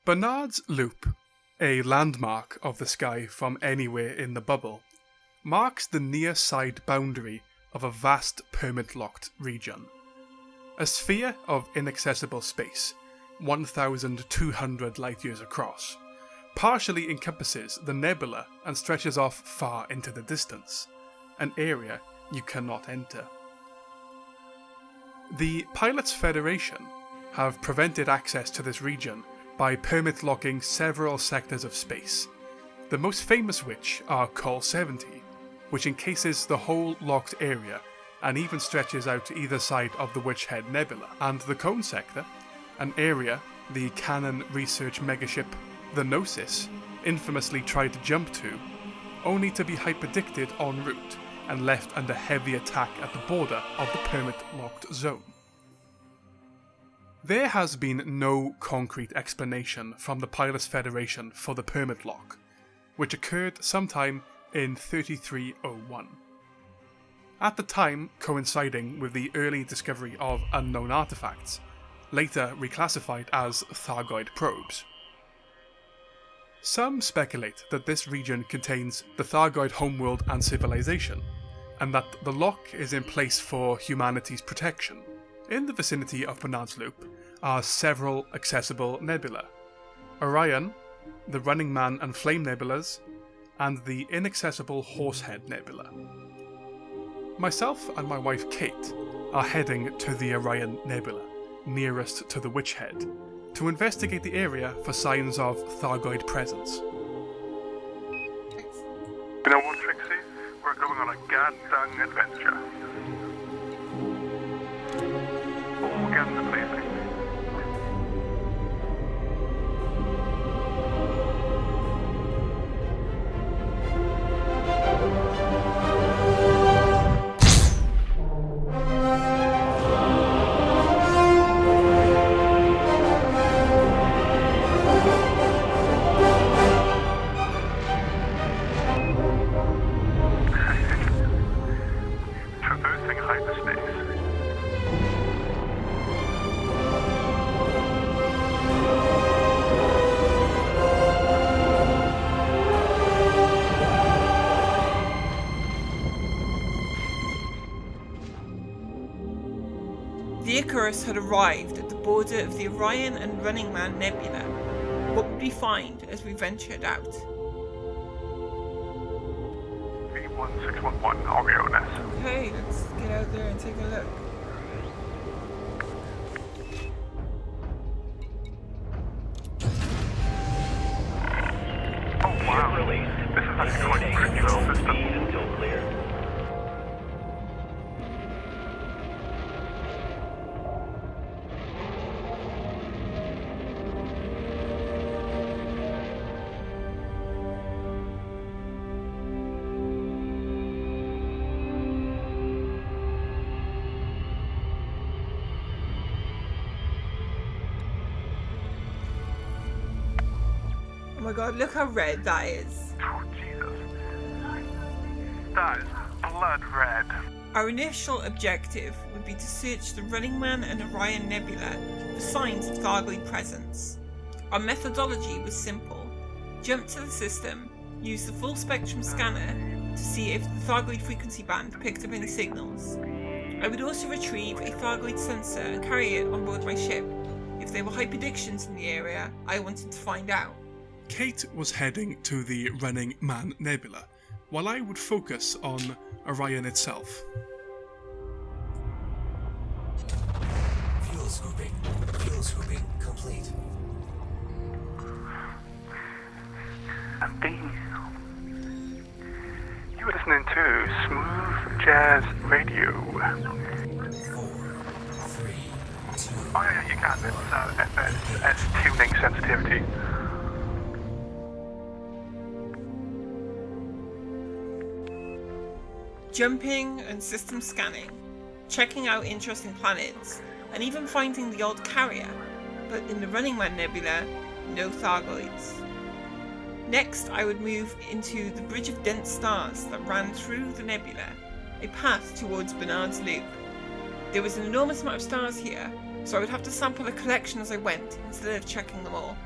Barnard's Loop, a landmark of the sky from anywhere in the bubble, marks the near side boundary of a vast permit-locked region. A sphere of inaccessible space, 1,200 light-years across, partially encompasses the nebula and stretches off far into the distance, an area you cannot enter. The Pilots Federation have prevented access to this region by permit-locking several sectors of space, the most famous which are Col 70, which encases the whole locked area and even stretches out to either side of the Witch Head Nebula, and the Cone Sector, an area the Canon research megaship the Gnosis infamously tried to jump to, only to be hyperdicted en route and left under heavy attack at the border of the permit-locked zone. There has been no concrete explanation from the Pilots Federation for the permit lock, which occurred sometime in 3301. At the time coinciding with the early discovery of unknown artifacts, later reclassified as Thargoid probes. Some speculate that this region contains the Thargoid homeworld and civilization, and that the lock is in place for humanity's protection. In the vicinity of Barnard's Loop are several accessible nebula: Orion, the Running Man and Flame nebulas, and the inaccessible Horsehead Nebula. Myself and my wife Kate are heading to the Orion Nebula, nearest to the Witch Head, to investigate the area for signs of Thargoid presence. You know what, Trixie? We're going on a goddamn adventure. Oh, get in the place. The Icarus had arrived at the border of the Orion and Running Man nebula. What would we find as we ventured out? V1611 Orion. Okay, let's get out there and take a look. Oh wow, this is actually quite a pretty little system. Until clear. Oh my god, look how red that is. Oh Jesus. That is blood red. Our initial objective would be to search the Running Man and Orion Nebula for signs of Thargoid presence. Our methodology was simple. Jump to the system, use the full spectrum scanner to see if the Thargoid frequency band picked up any signals. I would also retrieve a Thargoid sensor and carry it on board my ship. If there were hyperdictions in the area, I wanted to find out. Kate was heading to the Running Man Nebula, while I would focus on Orion itself. Fuel scooping complete. You were listening to Smooth Jazz Radio. 4, 3, 2. Oh yeah, you can. It's FSS tuning sensitivity. Jumping and system scanning, checking out interesting planets, and even finding the odd carrier, but in the Running Man Nebula, no Thargoids. Next, I would move into the bridge of dense stars that ran through the nebula, a path towards Barnard's Loop. There was an enormous amount of stars here, so I would have to sample a collection as I went instead of checking them all.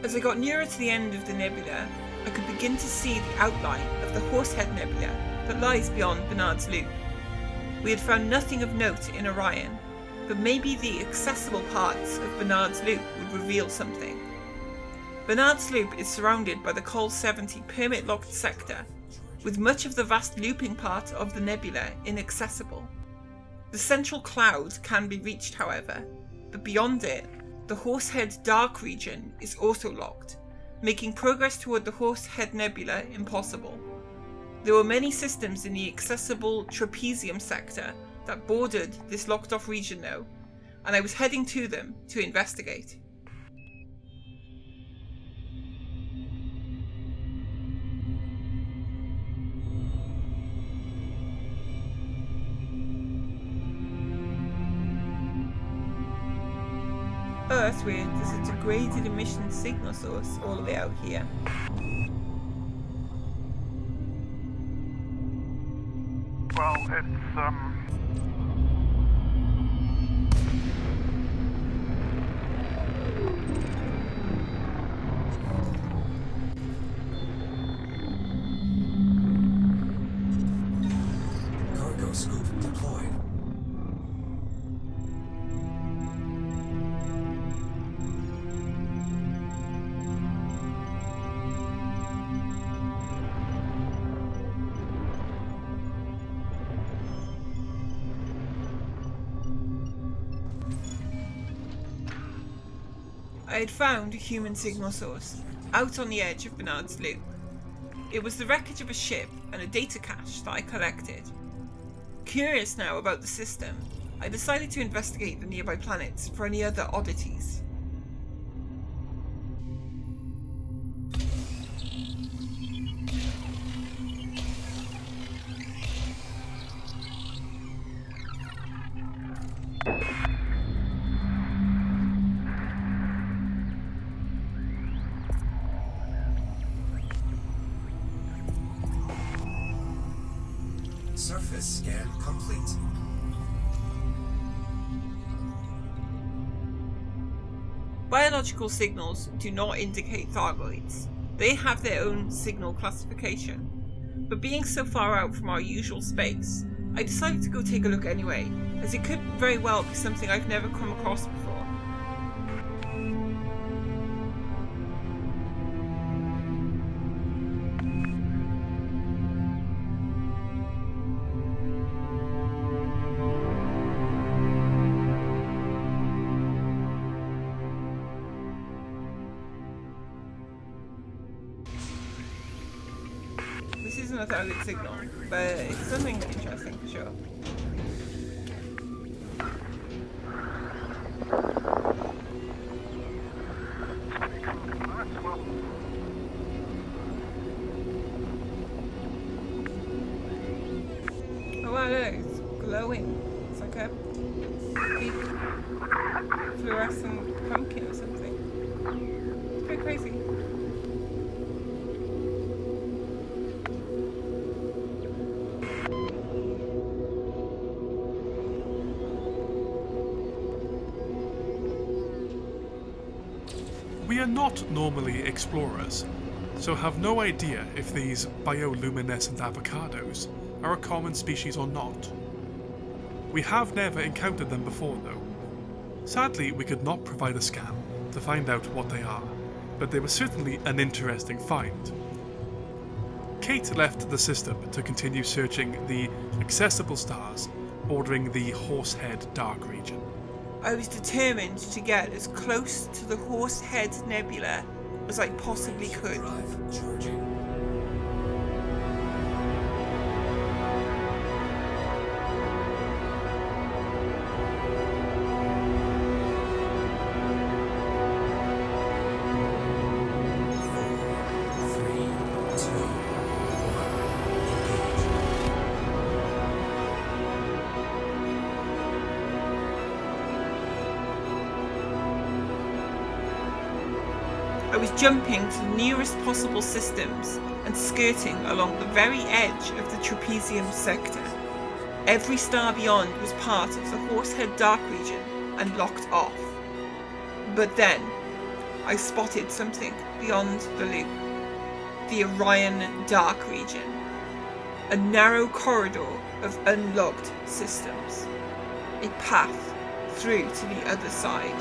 As I got nearer to the end of the nebula, I could begin to see the outline of the Horsehead Nebula that lies beyond Barnard's Loop. We had found nothing of note in Orion, but maybe the accessible parts of Barnard's Loop would reveal something. Barnard's Loop is surrounded by the Col 70 permit-locked sector, with much of the vast looping part of the nebula inaccessible. The central cloud can be reached, however, but beyond it, the Horsehead dark region is also locked, making progress toward the Horsehead Nebula impossible. There were many systems in the accessible trapezium sector that bordered this locked-off region though, and I was heading to them to investigate. Oh, that's weird. There's a degraded emission signal source all the way out here. Well, it's, Cargo scoop deployed. I had found a human signal source out on the edge of Barnard's Loop. It was the wreckage of a ship and a data cache that I collected. Curious now about the system, I decided to investigate the nearby planets for any other oddities. Surface scan complete. Biological signals do not indicate Thargoids. They have their own signal classification. But being so far out from our usual space, I decided to go take a look anyway, as it could very well be something I've never come across before. This isn't a Thargoid signal, but it's something interesting for sure. Oh wow, look, it's glowing. It's like a big fluorescent pumpkin or something. It's pretty crazy. We are not normally explorers, so have no idea if these bioluminescent avocados are a common species or not. We have never encountered them before though. Sadly, we could not provide a scan to find out what they are, but they were certainly an interesting find. Kate left the system to continue searching the accessible stars bordering the Horsehead dark region. I was determined to get as close to the Horsehead Nebula as I possibly could. Drive charging. I was jumping to the nearest possible systems and skirting along the very edge of the trapezium sector. Every star beyond was part of the Horsehead dark region and locked off. But then, I spotted something beyond the loop. The Orion Dark Region. A narrow corridor of unlocked systems. A path through to the other side.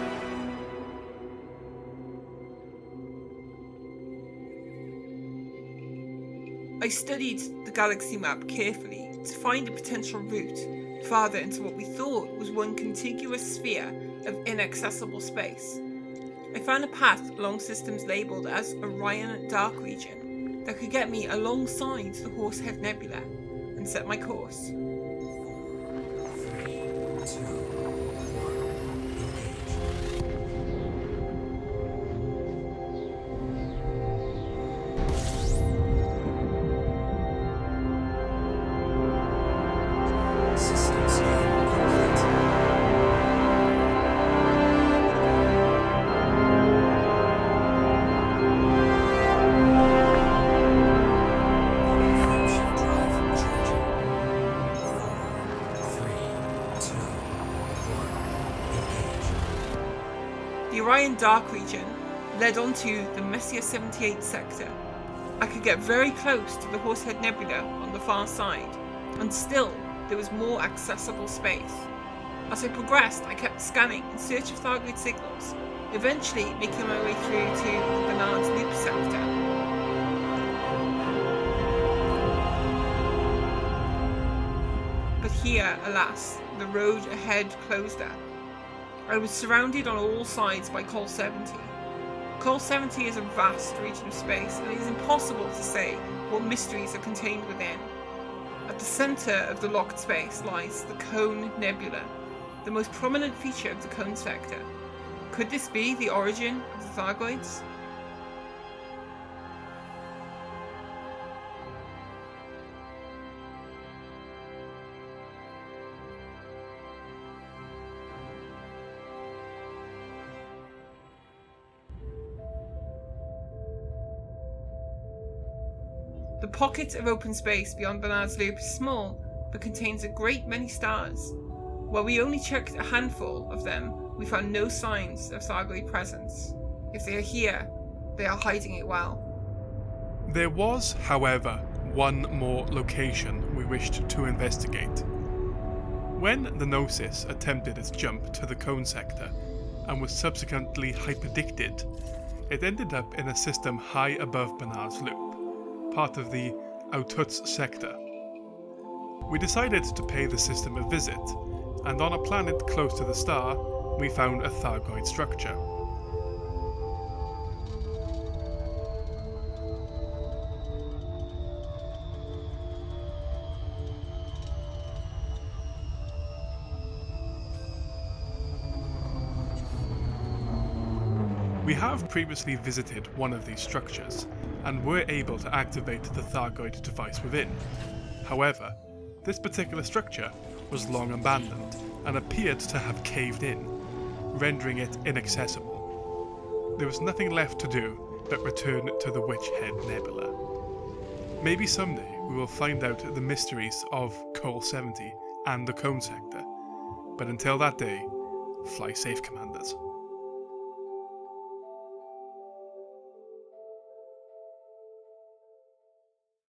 I studied the galaxy map carefully to find a potential route farther into what we thought was one contiguous sphere of inaccessible space. I found a path along systems labelled as Orion Dark Region that could get me alongside the Horsehead Nebula and set my course. 3, 2, 1, engage. System scan complete. Frameshift drive charging. 4, 3, 2, 1, engage. The Orion Dark Region led onto the Messier 78 sector. I could get very close to the Horsehead Nebula on the far side, and still there was more accessible space. As I progressed, I kept scanning in search of Thargoid signals, eventually making my way through to the Barnard's Loop sector. But here, alas, the road ahead closed up. I was surrounded on all sides by Col 70. Col 70 is a vast region of space, and it is impossible to say what mysteries are contained within. At the centre of the locked space lies the Cone Nebula, the most prominent feature of the Cone sector. Could this be the origin of the Thargoids? The pocket of open space beyond Barnard's Loop is small, but contains a great many stars. While we only checked a handful of them, we found no signs of Thargoid presence. If they are here, they are hiding it well. There was, however, one more location we wished to investigate. When the Gnosis attempted its jump to the Cone sector and was subsequently hyperdicted, it ended up in a system high above Barnard's Loop, part of the Outhuts sector. We decided to pay the system a visit, and on a planet close to the star, we found a Thargoid structure. We have previously visited one of these structures, and were able to activate the Thargoid device within. However, this particular structure was long abandoned and appeared to have caved in, rendering it inaccessible. There was nothing left to do but return to the Witchhead Nebula. Maybe someday we will find out the mysteries of Col 70 and the Cone sector, but until that day, fly safe, Commanders.